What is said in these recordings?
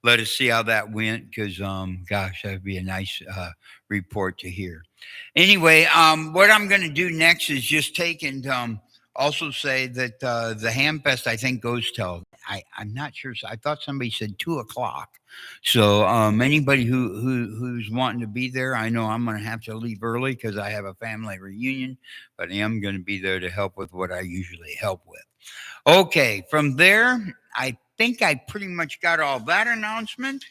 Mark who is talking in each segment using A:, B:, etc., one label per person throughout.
A: let us see how that went because, gosh, that'd be a nice report to hear. Anyway, what I'm going to do next is just take and also say that the Hamfest, I think, goes till I'm not sure. I thought somebody said 2 o'clock. So anybody who's wanting to be there, I know I'm going to have to leave early because I have a family reunion, but I am going to be there to help with what I usually help with. Okay, from there, I think I pretty much got all that announcement.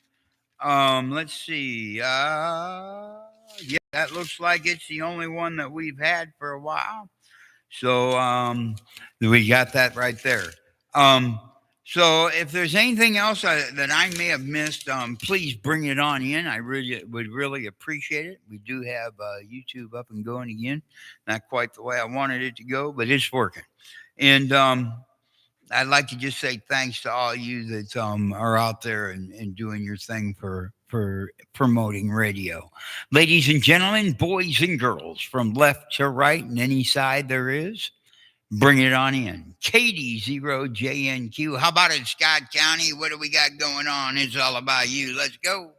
A: Let's see. Yeah, that looks like it's the only one that we've had for a while. So we got that right there. Um, so if there's anything else that I may have missed, please bring it on in. I really would really appreciate it. We do have YouTube up and going again. Not quite the way I wanted it to go, but it's working. And I'd like to just say thanks to all you that are out there and doing your thing for promoting radio. Ladies and gentlemen, boys and girls, from left to right and any side there is, bring it on in. KD0JNQ. How about it, Scott County? What do we got going on? It's all about you. Let's go.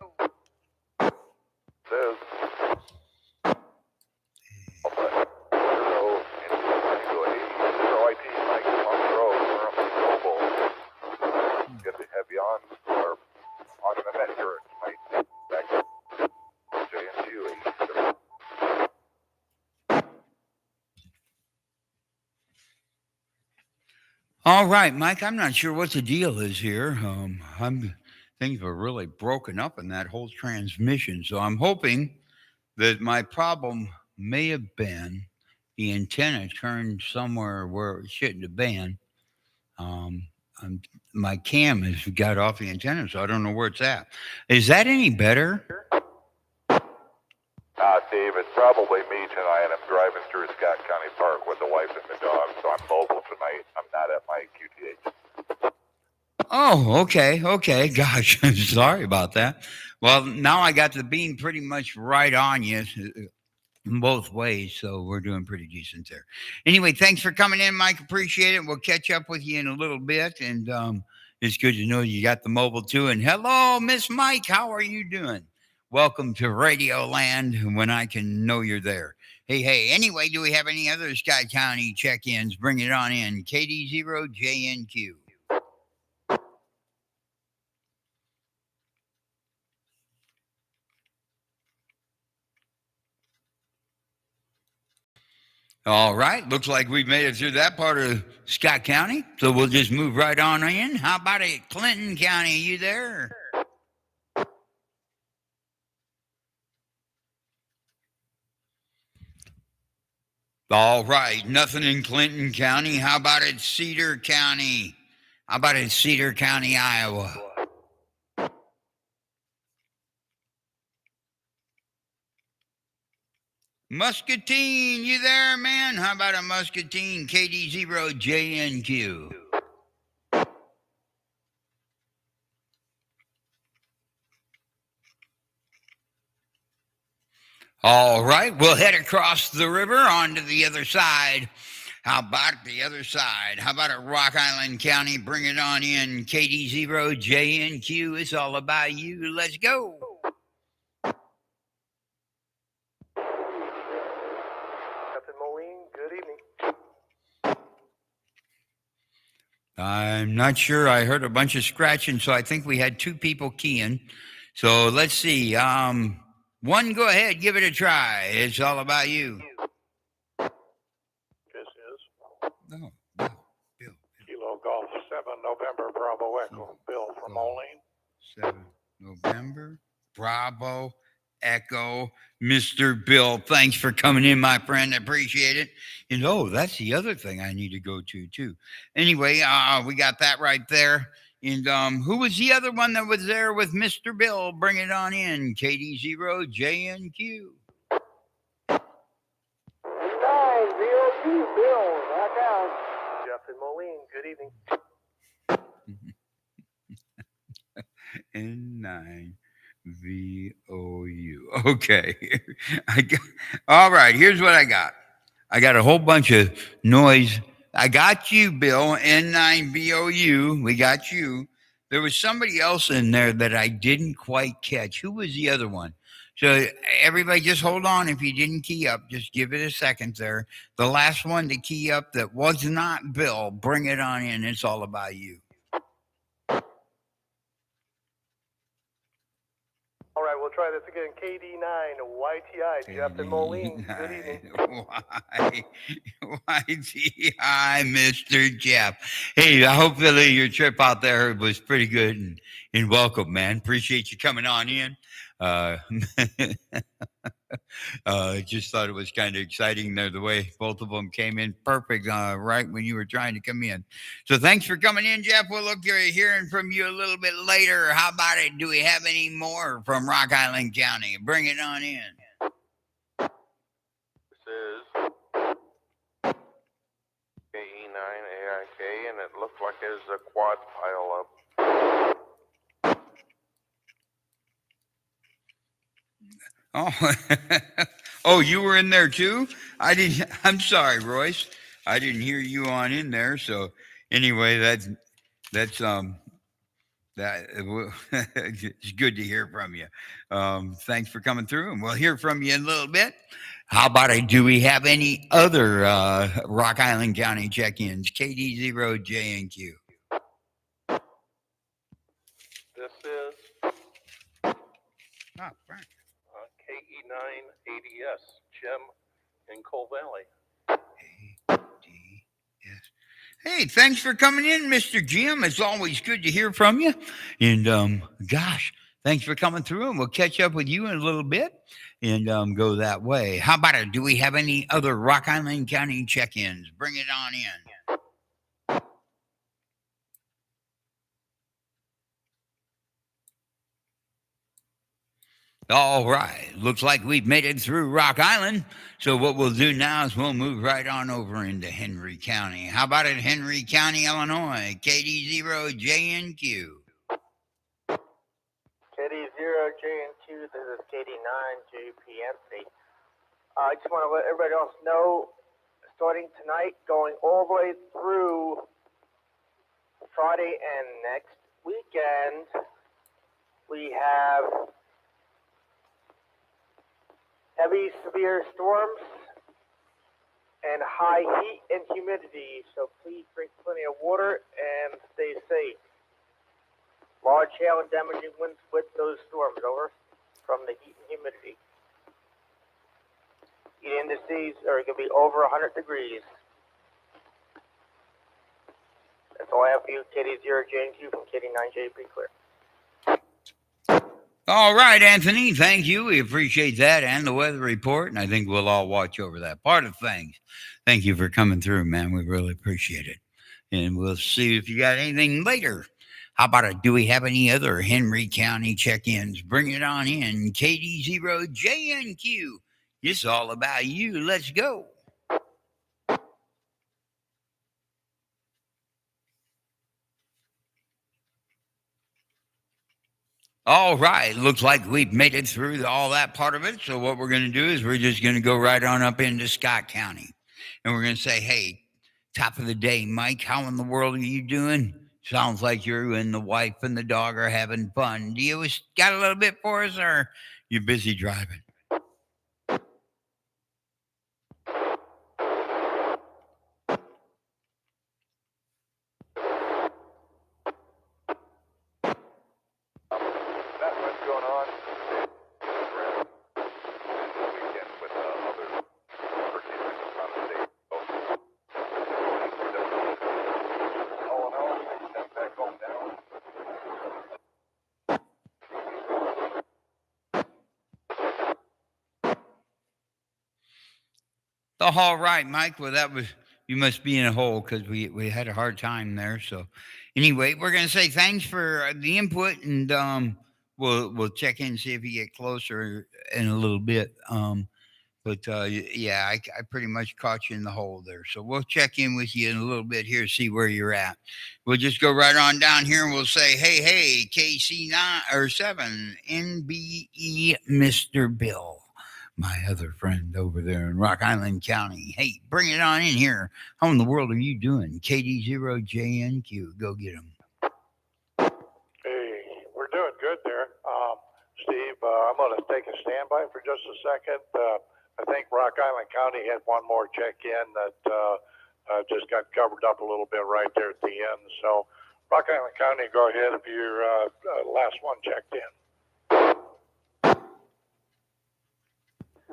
A: All right, Mike. I'm not sure what the deal is here. Things were really broken up in that whole transmission. So I'm hoping that my problem may have been the antenna turned somewhere where it shouldn't have been. Um, I'm, my cam has got off the antenna, so I don't know where it's at. Is that any better?
B: Dave, it's probably me tonight. I'm driving through Scott County Park with the wife and the dog, so I'm mobile tonight. I'm not at my QTH.
A: Oh, okay, okay. Gosh, I'm sorry about that. Well, now I got the beam pretty much right on you in both ways, so we're doing pretty decent there. Anyway, thanks for coming in, Mike. Appreciate it. We'll catch up with you in a little bit, and it's good to know you got the mobile too. And hello, Miss Mike, how are you doing? Welcome to Radio Land when I can know you're there. Hey, anyway, do we have any other Scott County check-ins? Bring it on in. KD0JNQ. All right. Looks like we've made it through that part of Scott County. So we'll just move right on in. How about it, Clinton County? You there? All right. Nothing in Clinton County. How about it, Cedar County? How about it, Cedar County, Iowa? Muscatine, you there, man? How about a Muscatine KD0JNQ? All right, we'll head across the river onto the other side. How about the other side? How about a Rock Island County? Bring it on in. KD0JNQ. It's all about you. Let's go. I'm not sure. I heard a bunch of scratching, so I think we had two people keying. So let's see. One, go ahead, give it a try. It's all about you.
B: This is
A: No, Bill.
B: Kilo Golf 7 November Bravo Echo. Bill from Moline.
A: 7 November Bravo Echo, Mr. Bill. Thanks for coming in, my friend. I appreciate it. And oh, that's the other thing I need to go to too. Anyway, we got that right there. And who was the other one that was there with Mr. Bill? Bring it on in. KD0JNQ.
C: 9VOU, Bill, back out. Jeff and Moline, good evening.
A: N9VOU. Okay. All right. Here's what I got. I got a whole bunch of noise. I got you, Bill. N9VOU. We got you. There was somebody else in there that I didn't quite catch. Who was the other one? So everybody just hold on. If you didn't key up, just give it a second there. The last one to key up that was not Bill, bring it on in. It's all about you.
C: All right, we'll try this again. KD9, YTI, Jeff and Moline. Good evening.
A: YTI, Mr. Jeff. Hey, I hope that your trip out there was pretty good and welcome, man. Appreciate you coming on in. Just thought it was kind of exciting there the way both of them came in perfect right when you were trying to come in. So thanks for coming in, Jeff. We'll look at hearing from you a little bit later. How about it? Do we have any more from Rock Island County? Bring it on in.
D: This is KE9AIK, and it looks like there's a quad pile up.
A: Oh, oh, you were in there too? I'm sorry, Royce. I didn't hear you on in there. So anyway, that it's good to hear from you. Thanks for coming through, and we'll hear from you in a little bit. How about it? Do we have any other Rock Island County check-ins? KD0JNQ.
D: This is
A: Oh, Frank.
D: KE9ADS, Jim in Coal Valley.
A: A-D-S. Hey, thanks for coming in, Mr. Jim. It's always good to hear from you. And gosh, thanks for coming through. And we'll catch up with you in a little bit and go that way. How about it? Do we have any other Rock Island County check-ins? Bring it on in. All right. Looks like we've made it through Rock Island. So what we'll do now is we'll move right on over into Henry County. How about it, Henry County, Illinois? KD0JNQ.
C: KD0JNQ, this is KD9JP Anthony. I just want to let everybody else know, starting tonight, going all the way through Friday and next weekend, we have heavy, severe storms and high heat and humidity, so please drink plenty of water and stay safe. Large hail and damaging winds with those storms, over, from the heat and humidity. Heat indices are going to be over 100 degrees. That's all I have for you, KD0JNQ from KD9JP Clear.
A: All right, Anthony. Thank you. We appreciate that and the weather report. And I think we'll all watch over that part of things. Thank you for coming through, man. We really appreciate it. And we'll see if you got anything later. How about it? Do we have any other Henry County check-ins? Bring it on in. KD0JNQ. It's all about you. Let's go. All right. Looks like we've made it through all that part of it. So what we're going to do is we're just going to go right on up into Scott County. And we're going to say, hey, top of the day, Mike, how in the world are you doing? Sounds like you and the wife and the dog are having fun. Do you got a little bit for us, or you busy driving?
B: Not much going on. This weekend with other proceedings around the state. All in all, we sent back home down.
A: All right, Mike. Well, that was, you must be in a hole because we had a hard time there. So anyway, we're going to say thanks for the input, and we'll check in and see if you get closer in a little bit. Yeah, I pretty much caught you in the hole there. So we'll check in with you in a little bit here, see where you're at. We'll just go right on down here and we'll say, hey, KC9 or 7 NBE Mr. Bill, my other friend over there in Rock Island County. Hey, bring it on in here. How in the world are you doing? KD0JNQ. Go get him.
E: good there. Steve, I'm going to take a standby for just a second. I think Rock Island County had one more check-in that just got covered up a little bit right there at the end. So, Rock Island County, go ahead if your last one checked in.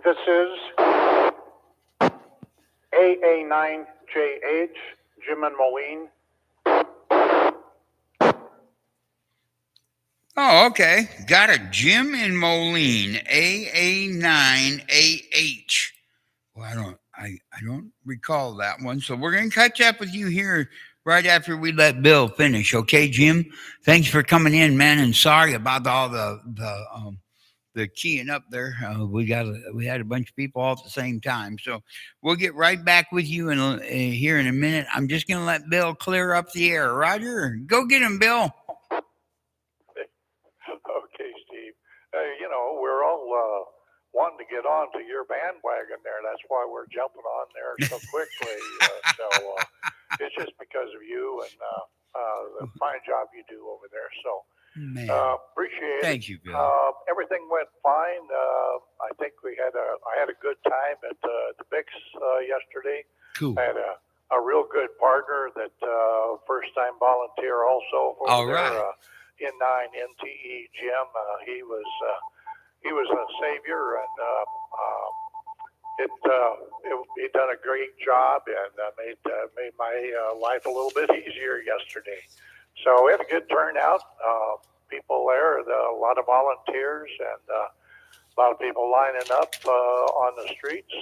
F: This is AA9JH, Jim and Moline.
A: Oh, okay. Got a Jim in Moline, AA9AH. Well, I don't recall that one. So we're going to catch up with you here right after we let Bill finish. Okay, Jim? Thanks for coming in, man. And sorry about all the keying up there. We had a bunch of people all at the same time. So we'll get right back with you here in a minute. I'm just going to let Bill clear up the air. Roger, go get him, Bill.
E: Okay, Steve. We're all wanting to get on to your bandwagon there. That's why we're jumping on there so quickly. It's just because of you and the fine job you do over there. So
A: Man.
E: Appreciate it.
A: Thank you, Bill.
E: Everything went fine. I think I had a good time at the Bix yesterday.
A: Cool.
E: I had a real good partner that first time volunteer also for
A: All
E: their
A: right.
E: N9 NTE Jim. He was a savior, and he done a great job and made my life a little bit easier yesterday. So we had a good turnout. People there, a lot of volunteers, and a lot of people lining up on the streets.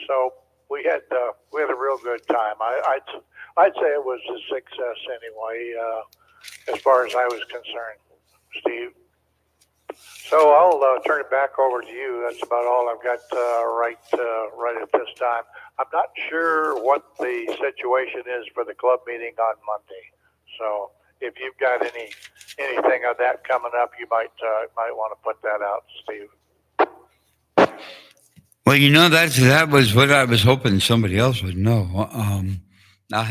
E: So we had a real good time. I'd say it was a success anyway, as far as I was concerned, Steve. So I'll turn it back over to you. That's about all I've got right at this time. I'm not sure what the situation is for the club meeting on Monday. So if you've got anything of that coming up, you might want to put that out, Steve.
A: Well, that was what I was hoping somebody else would know. What I'll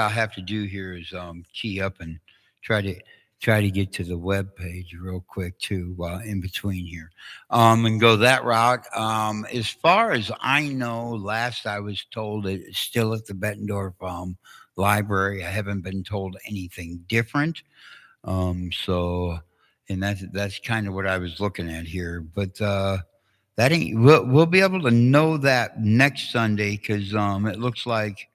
A: have to do here is key up and try to get to the web page real quick too, while in between here, and go that route. As far as I know, last I was told it's still at the Bettendorf library. I haven't been told anything different. So, and that's kind of what I was looking at here. But that ain't. We'll be able to know that next Sunday because it looks like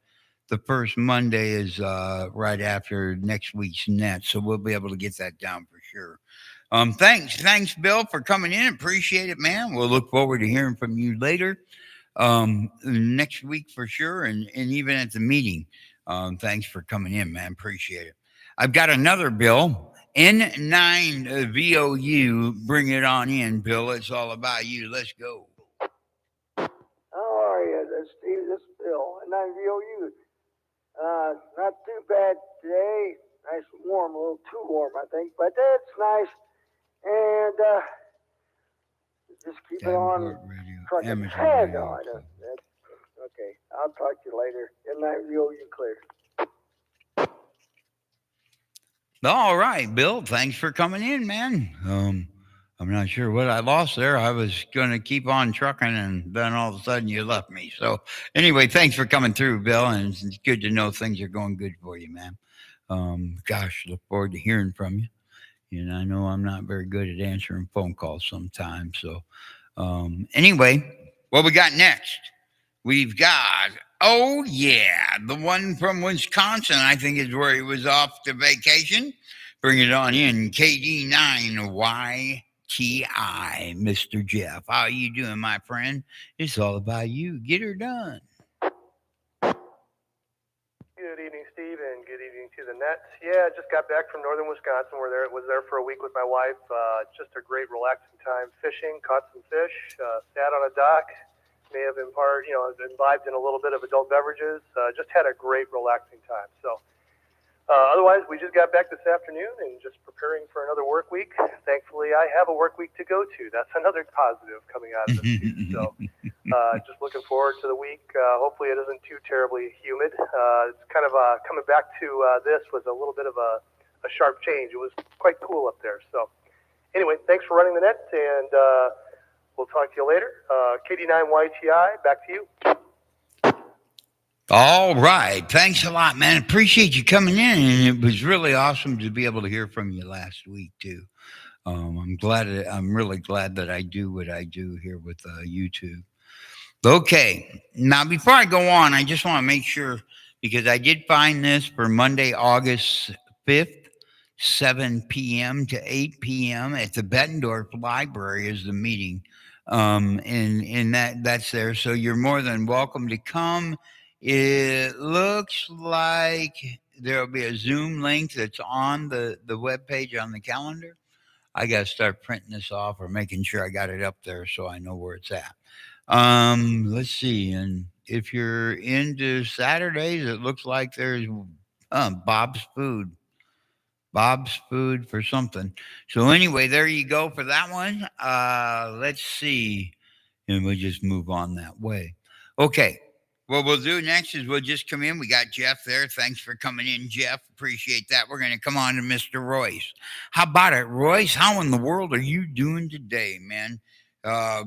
A: the first Monday is right after next week's net, so we'll be able to get that down for sure. Thanks, Bill, for coming in. Appreciate it, man. We'll look forward to hearing from you later next week for sure, and even at the meeting. Thanks for coming in, man. Appreciate it. I've got another Bill, N9VOU. Bring it on in, Bill. It's all about you. Let's go.
G: How are you, Steve? This is Bill, N9VOU. Not too bad today. Nice and warm, a little too warm, I think, but it's nice. And just keep it on. Trucking. No, I don't. Okay, I'll talk to you later. N9VOU clear.
A: All right, Bill. Thanks for coming in, man. I'm not sure what I lost there. I was going to keep on trucking, and then all of a sudden you left me. So anyway, thanks for coming through, Bill, and it's good to know things are going good for you, man. Gosh, look forward to hearing from you. And I know I'm not very good at answering phone calls sometimes. So anyway, what we got next? We've got, oh yeah, the one from Wisconsin, I think is where he was off to vacation. Bring it on in, KD9YTI, Mr. Jeff. How you doing, my friend? It's all about you. Get her done.
H: Good evening, Steve, and good evening to the Nets. Yeah, just got back from northern Wisconsin. Was there for a week with my wife. Just a great relaxing time fishing, caught some fish, sat on a dock. May have imbibed in a little bit of adult beverages. Just had a great relaxing time. So otherwise, we just got back this afternoon and just preparing for another work week. Thankfully, I have a work week to go to. That's another positive coming out of this too. So just looking forward to the week. Hopefully it isn't too terribly humid. It's kind of coming back to this was a little bit of a a sharp change. It was quite cool up there. So anyway, thanks for running the net, and we'll talk to you later. KD9YTI, back to you.
A: All right. Thanks a lot, man. Appreciate you coming in. And it was really awesome to be able to hear from you last week, too. I'm really glad that I do what I do here with YouTube. Okay. Now, before I go on, I just want to make sure, because I did find this for Monday, August 5th, 7 p.m. to 8 p.m. at the Bettendorf Library is the meeting. And that's there. So you're more than welcome to come. It looks like there'll be a Zoom link that's on the webpage on the calendar. I got to start printing this off or making sure I got it up there so I know where it's at. Let's see. And if you're into Saturdays, it looks like there's Bob's Food for something. So anyway, there you go for that one. Let's see. And we'll just move on that way. Okay. What we'll do next is we'll just come in. We got Jeff there. Thanks for coming in, Jeff. Appreciate that. We're going to come on to Mr. Royce. How about it, Royce? How in the world are you doing today, man? Yeah,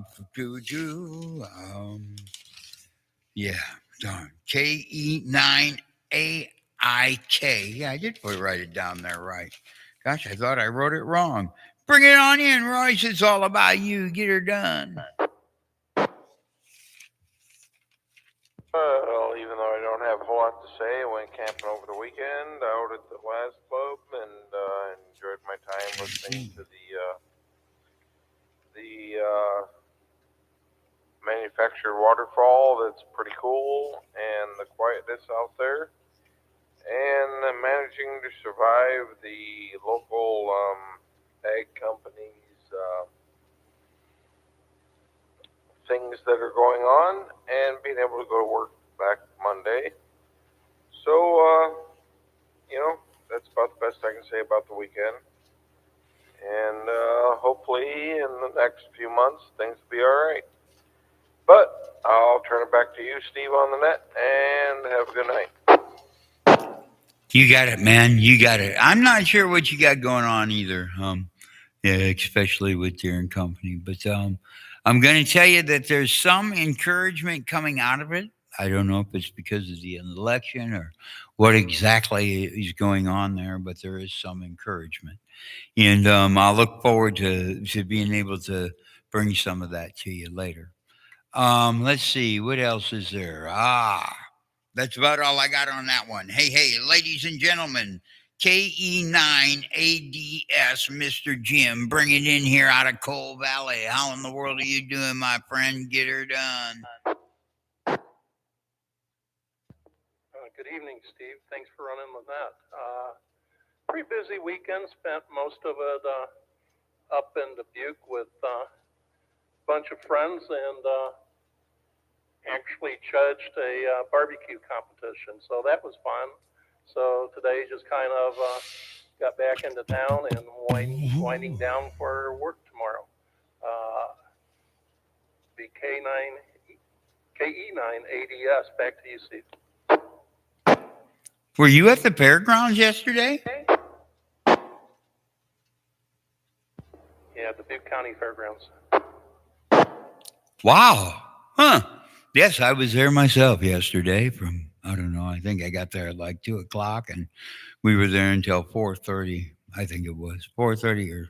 A: darn. KE9AIK. Yeah, I did write it down there right. Gosh, I thought I wrote it wrong. Bring it on in, Royce. It's all about you. Get her done.
D: Well, even though I don't have a whole lot to say, I went camping over the weekend out at the Last Club and enjoyed my time listening to the manufactured waterfall. That's pretty cool, and the quietness out there, and managing to survive the local ag companies' things that are going on, and being able to go to work back Monday. So, that's about the best I can say about the weekend. And hopefully in the next few months, things will be all right. But I'll turn it back to you, Steve, on the net, and have a good night.
A: You got it, man. You got it. I'm not sure what you got going on either. Yeah, especially with your company. But I'm going to tell you that there's some encouragement coming out of it. I don't know if it's because of the election or what exactly is going on there, but there is some encouragement. And I'll look forward to being able to bring some of that to you later. Let's see. What else is there? That's about all I got on that one. Hey, ladies and gentlemen, KE9ADS, Mr. Jim, bring it in here out of Coal Valley. How in the world are you doing, my friend? Get her done.
I: Good evening, Steve. Thanks for running with that. Pretty busy weekend. Spent most of it up in Dubuque with a bunch of friends and actually judged a barbecue competition. So that was fun. So today just kind of got back into town and winding down for work tomorrow. The KE9ADS. Back to you, Steve.
A: Were you at the fairgrounds yesterday?
I: Yeah, the Dubuque County Fairgrounds.
A: Wow. Huh. Yes, I was there myself yesterday from, I don't know, I think I got there at like 2 o'clock and we were there until 4:30. I think it was 4:30 or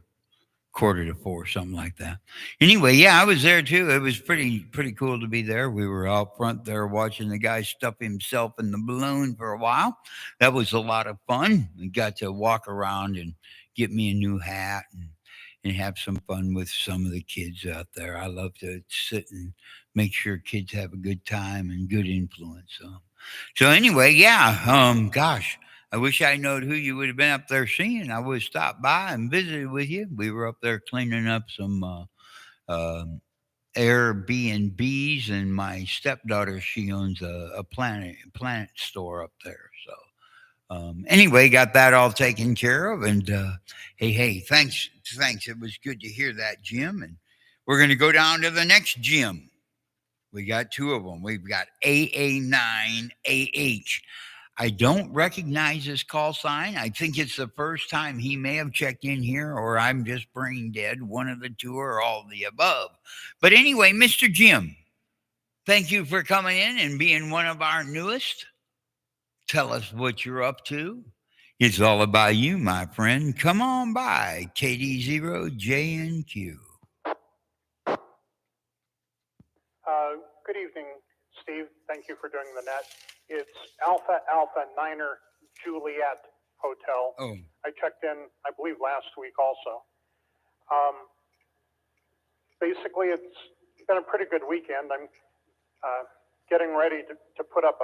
A: 3:45, something like that. Anyway, yeah, I was there too. It was pretty cool to be there. We were out front there watching the guy stuff himself in the balloon for a while. That was a lot of fun. We got to walk around and get me a new hat and have some fun with some of the kids out there. I love to sit and make sure kids have a good time and good influence. So anyway, yeah, gosh, I wish I knowed who you would have been up there seeing. I would have stopped by and visited with you. We were up there cleaning up some Airbnbs, and my stepdaughter, she owns a planet store up there. So anyway, got that all taken care of. And hey, thanks. It was good to hear that, Jim. And we're going to go down to the next Jim. We got two of them. We've got AA9AH. I don't recognize this call sign. I think it's the first time he may have checked in here, or I'm just brain dead, one of the two or all of the above. But anyway, Mr. Jim, thank you for coming in and being one of our newest. Tell us what you're up to. It's all about you, my friend. Come on by, KD0JNQ.
F: Good evening, Steve. Thank you for doing the net. It's Alpha Alpha Niner Juliet Hotel.
A: Oh,
F: I checked in, I believe, last week also. Basically, it's been a pretty good weekend. I'm getting ready to put up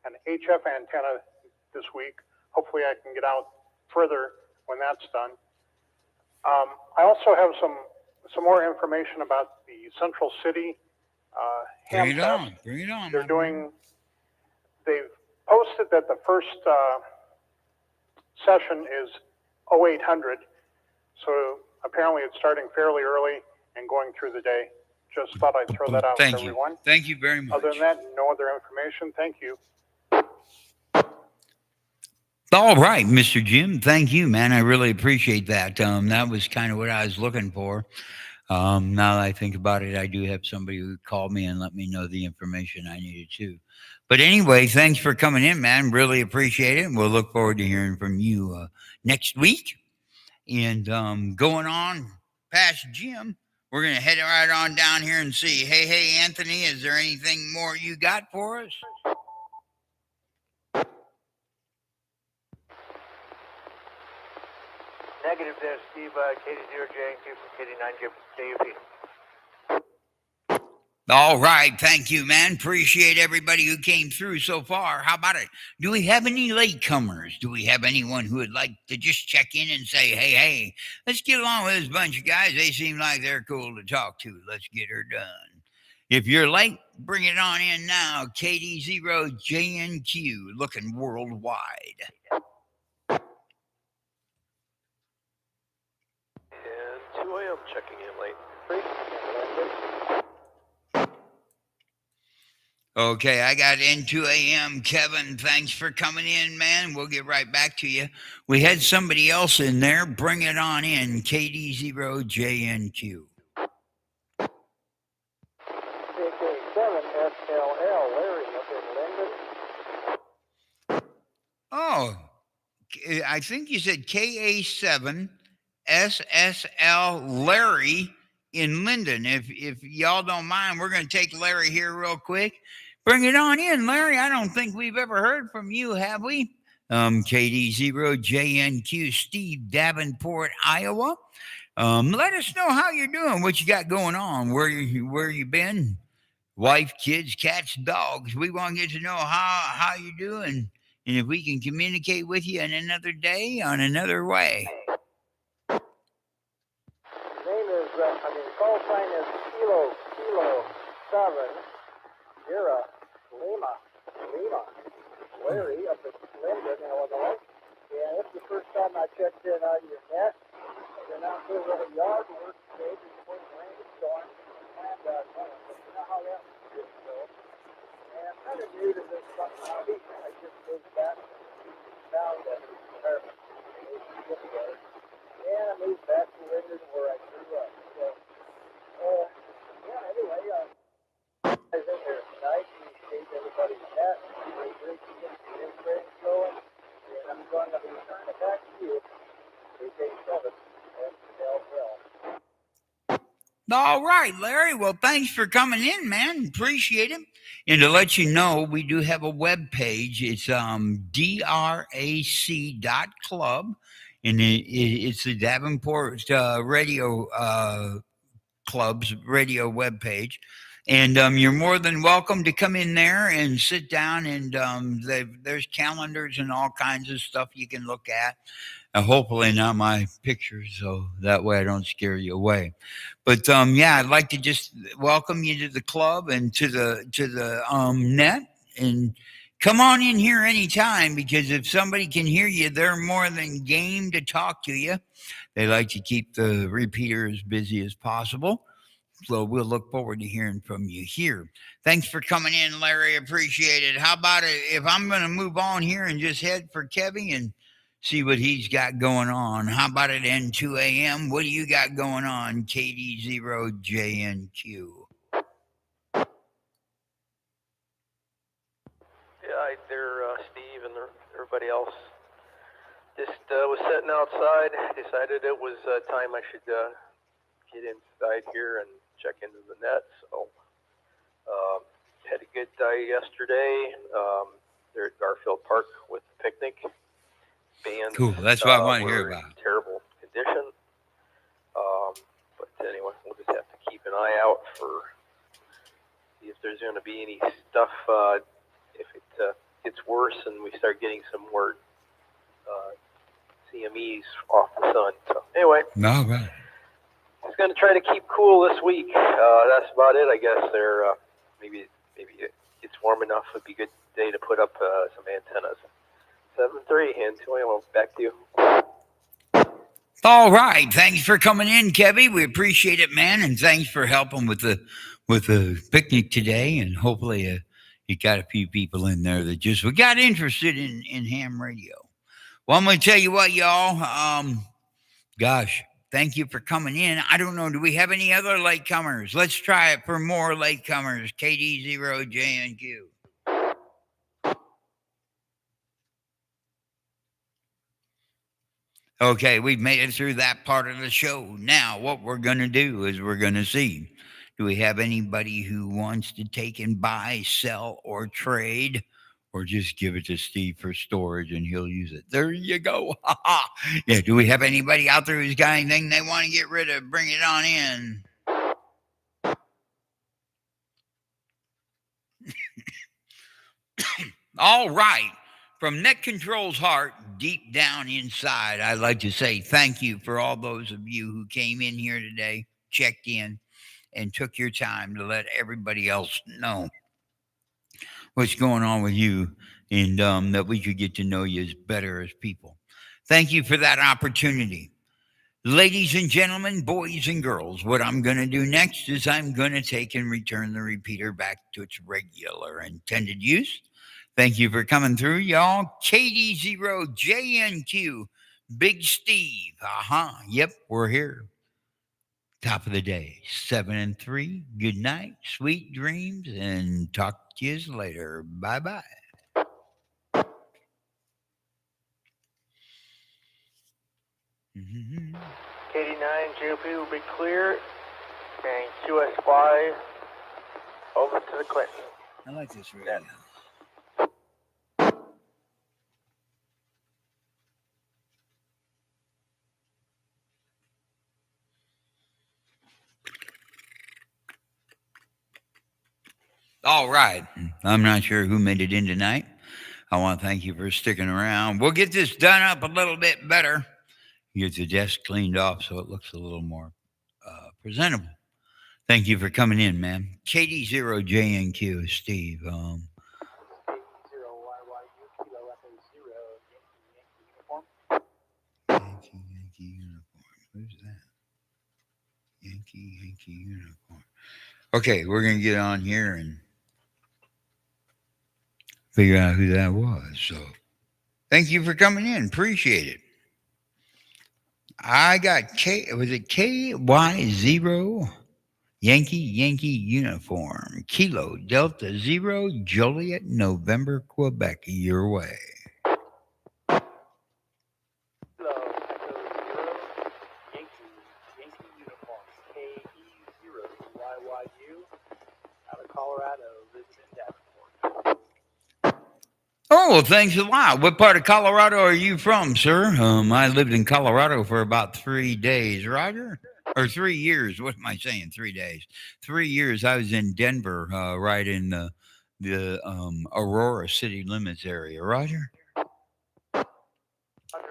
F: an HF antenna this week. Hopefully, I can get out further when that's done. I also have some more information about the Central City ham
A: bring it
F: fest.
A: on. Bring it on.
F: They've posted that the first session is 0800, so apparently it's starting fairly early and going through the day. Just thought I'd throw that out to everyone.
A: Thank you very much.
F: Other than that, no other information. Thank you.
A: All right, Mr. Jim. Thank you, man. I really appreciate that. That was kind of what I was looking for. Now that I think about it, I do have somebody who called me and let me know the information I needed too. But anyway, thanks for coming in, man. Really appreciate it. We'll look forward to hearing from you next week. And going on past Jim, we're going to head right on down here and see. Hey, Anthony, is there anything more you got for us?
C: Negative there, Steve. KD0JNQ from KD9J KUP.
A: All right. Thank you, man. Appreciate everybody who came through so far. How about it? Do we have any latecomers? Do we have anyone who would like to just check in and say, hey, let's get along with this bunch of guys. They seem like they're cool to talk to. Let's get her done. If you're late, bring it on in now. KD0JNQ, looking worldwide.
H: And 2 a.m. checking in late.
A: Okay, I got N2 AM. Kevin, thanks for coming in, man. We'll get right back to you. We had somebody else in there. Bring it on in. KD0JNQ.
G: KK7SLL, Larry up in Linden.
A: Oh, I think you said KA7SSL Larry in Linden. If y'all don't mind, we're going to take Larry here real quick. Bring it on in, Larry. I don't think we've ever heard from you, have we? KD0JNQ, Steve, Davenport, Iowa. Let us know how you're doing, what you got going on, where you been, wife, kids, cats, dogs. We want to get to know how you're doing, and if we can communicate with you in another day, on another way.
G: Call sign is Kilo 7 Sierra Lima. Larry up in Linden, Illinois. Yeah, this is the first time I checked in on your net. Been out there with a yard work today before the rainstorm. And but you know how that is going. And I'm kind of new to this hobby. I just moved back down to apartment. And I moved back to Linden where I grew up. So, anyway, I was in here tonight. We saved everybody's net. We're drinking the train going. And I'm going to return it back to you. KK7 SLL.
A: All right, Larry. Well, thanks for coming in, man. Appreciate it. And to let you know, we do have a web page. It's drac.club. And it's the Davenport Radio Club's radio webpage. And you're more than welcome to come in there and sit down. And there's calendars and all kinds of stuff you can look at. Hopefully not my pictures, so that way I don't scare you away. But I'd like to just welcome you to the club and to the net. And come on in here anytime, because if somebody can hear you, they're more than game to talk to you. They like to keep the repeater as busy as possible. So we'll look forward to hearing from you here. Thanks for coming in, Larry. Appreciate it. How about it if I'm going to move on here and just head for Kevin and see what he's got going on? How about it N2 AM? What do you got going on, KD0JNQ?
H: Yeah, hi there, Steve and everybody else. Just was sitting outside. Decided it was time I should get inside here and check into the net. So had a good day yesterday. There at Garfield Park with the picnic. Bands,
A: Cool. That's what I want to hear
H: were in
A: about.
H: terrible condition. But anyway, we'll just have to keep an eye out for see if there's going to be any stuff. If it gets worse and we start getting some more CMEs off the sun. So anyway,
A: No, right.
H: just going to try to keep cool this week. That's about it, I guess. Maybe it gets warm enough. It'd be a good day to put up some antennas. 7-3 and 2 well, back to you.
A: All right. Thanks for coming in, Kevin. We appreciate it, man, and thanks for helping with the picnic today. And hopefully, you got a few people in there that just got interested in ham radio. Well, I'm going to tell you what, y'all. Gosh, thank you for coming in. I don't know. Do we have any other latecomers? Let's try it for more latecomers. KD0JNQ. Okay, we've made it through that part of the show. Now, what we're going to do is we're going to see, do we have anybody who wants to take and buy, sell, or trade, or just give it to Steve for storage and he'll use it? There you go. Yeah, do we have anybody out there who's got anything they want to get rid of? Bring it on in. All right. From Net Control's heart, deep down inside, I'd like to say thank you for all those of you who came in here today, checked in, and took your time to let everybody else know what's going on with you and that we could get to know you as better as people. Thank you for that opportunity. Ladies and gentlemen, boys and girls, what I'm going to do next is I'm going to take and return the repeater back to its regular intended use. Thank you for coming through, y'all. KD0JNQ, Big Steve. Yep, we're here. Top of the day, 7-3. Good night, sweet dreams, and talk to you later. Bye-bye.
C: KD9, JP will be clear, and QSY over to the Clinton.
A: I like this radio. All right. I'm not sure who made it in tonight. I want to thank you for sticking around. We'll get this done up a little bit better. Get the desk cleaned off so it looks a little more presentable. Thank you for coming in, man. KD0JNQ, Steve. Yankee uniform. Who's that? Yankee uniform. Okay, we're going to get on here and figure out who that was. So thank you for coming in. Appreciate it. I got was it KY0 Yankee uniform, Kilo Delta 0 Joliet November Quebec your way.
F: Yankee uniform, KE0YYU, out of Colorado, living in Davenport.
A: Oh, well, thanks a lot. What part of Colorado are you from, sir? I lived in Colorado for about 3 days, Roger? Or 3 years. What am I saying? 3 days. 3 years. I was in Denver, right in the Aurora city limits area. Roger?
F: Under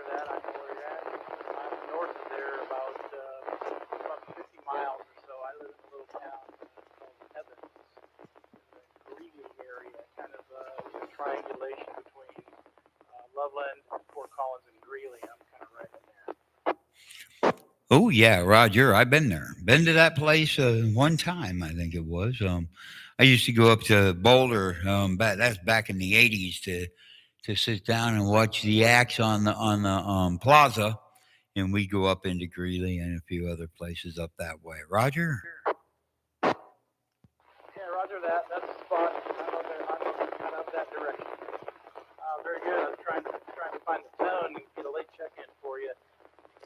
F: that, I know where you're at. I'm north of there, about 50 miles or so. I live in a little town called Evans, in the Greeley area, kind of triangulation between Loveland, Fort Collins, and Greeley. I'm kind of right in there.
A: Oh yeah, Roger. I've been there. Been to that place one time, I think it was. I used to go up to Boulder. That's back in the '80s to sit down and watch the acts on the plaza, and we go up into Greeley and a few other places up that way. Roger.
H: Yeah, Roger that. That's the spot. I'm kind of up that direction. Very good. I was trying to find the phone and get a late check-in for you.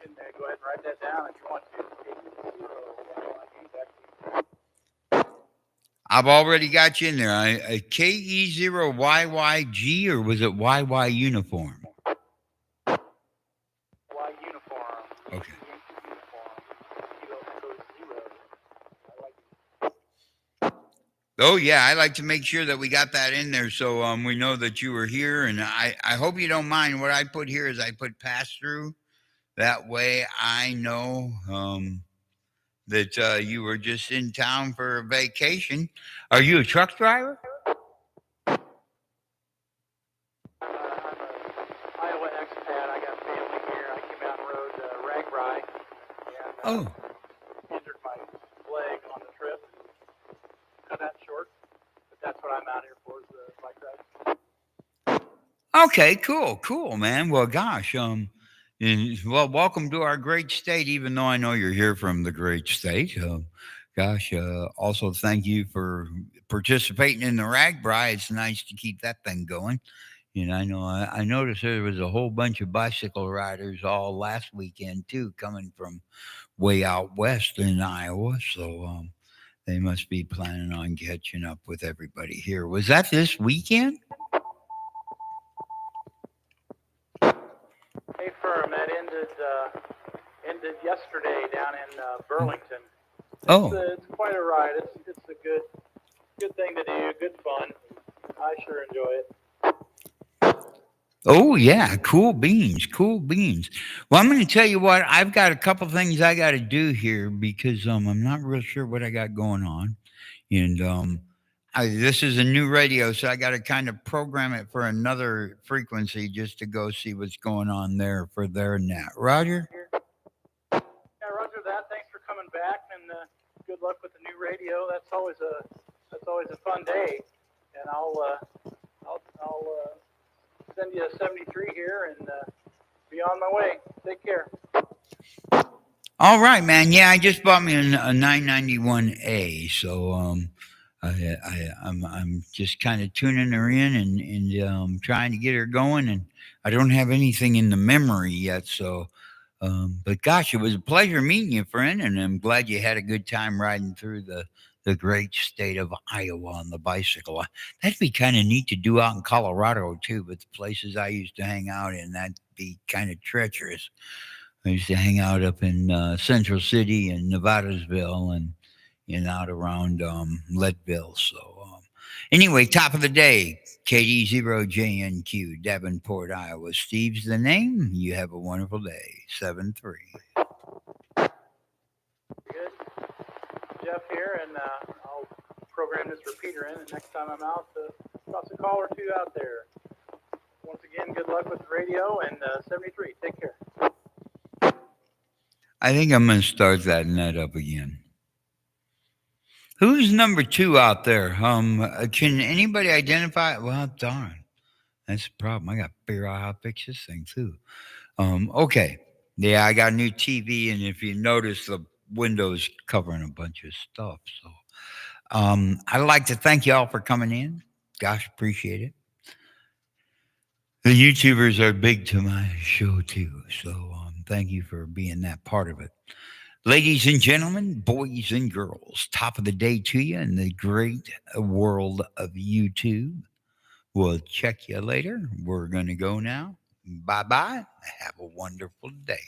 H: You can go ahead and write that down if you want to.
A: I've already got you in there. KE0YYG, or was it YY uniform?
H: Y uniform.
A: Okay.
H: Kilo Echo 0. I like
A: Oh yeah, I like to make sure that we got that in there so we know that you were here. And I hope you don't mind. What I put here is I put pass through. That way I know that you were just in town for a vacation. Are you a truck driver?
H: I'm an Iowa expat. I got family here. I came out and rode Ragbri and injured my leg on the trip. Cut that short, but that's what I'm out here for, is the bike ride.
A: Okay, cool, man. Well, gosh, well, welcome to our great state. Even though I know you're here from the great state, also thank you for participating in the Ragbri. It's nice to keep that thing going. And I know I noticed there was a whole bunch of bicycle riders all last weekend too, coming from way out west in Iowa. So they must be planning on catching up with everybody here. Was that this weekend?
H: Hey, firm, that ended yesterday down in Burlington. It's quite a ride. It's a good thing to do, good fun. I sure enjoy it.
A: Oh yeah, cool beans. Well, I'm going to tell you what, I've got a couple things I got to do here because I'm not real sure what I got going on, and this is a new radio, so I got to kind of program it for another frequency just to go see what's going on there for their net. Roger.
H: Yeah, Roger that. Thanks for coming back, and good luck with the new radio. That's always a fun day, and I'll send you a 73 here and be on my way. Take care.
A: All right, man. Yeah, I just bought me a 991A, so I'm just kind of tuning her in and trying to get her going, and I don't have anything in the memory yet. So, but gosh, it was a pleasure meeting you, friend, and I'm glad you had a good time riding through the great state of Iowa on the bicycle. That'd be kind of neat to do out in Colorado too, but the places I used to hang out in, that'd be kind of treacherous. I used to hang out up in Central City and Nevadasville and out around Leadville. So anyway, top of the day, KD0JNQ, Davenport, Iowa. Steve's the name. You have a wonderful day. 7-3.
H: Good. Jeff here, and I'll program this repeater in, and next time I'm out, toss a call or two out there. Once again, good luck with the radio, and 73. Take care.
A: I think I'm going to start that net up again. Who's number 2 out there? Can anybody identify? Well, darn, that's the problem. I got to figure out how to fix this thing too. Okay, yeah, I got a new TV, and if you notice, the window's covering a bunch of stuff. So, I'd like to thank you all for coming in. Gosh, appreciate it. The YouTubers are big to my show too, so thank you for being that part of it. Ladies and gentlemen, boys and girls, top of the day to you in the great world of YouTube. We'll check you later. We're going to go now. Bye-bye. Have a wonderful day.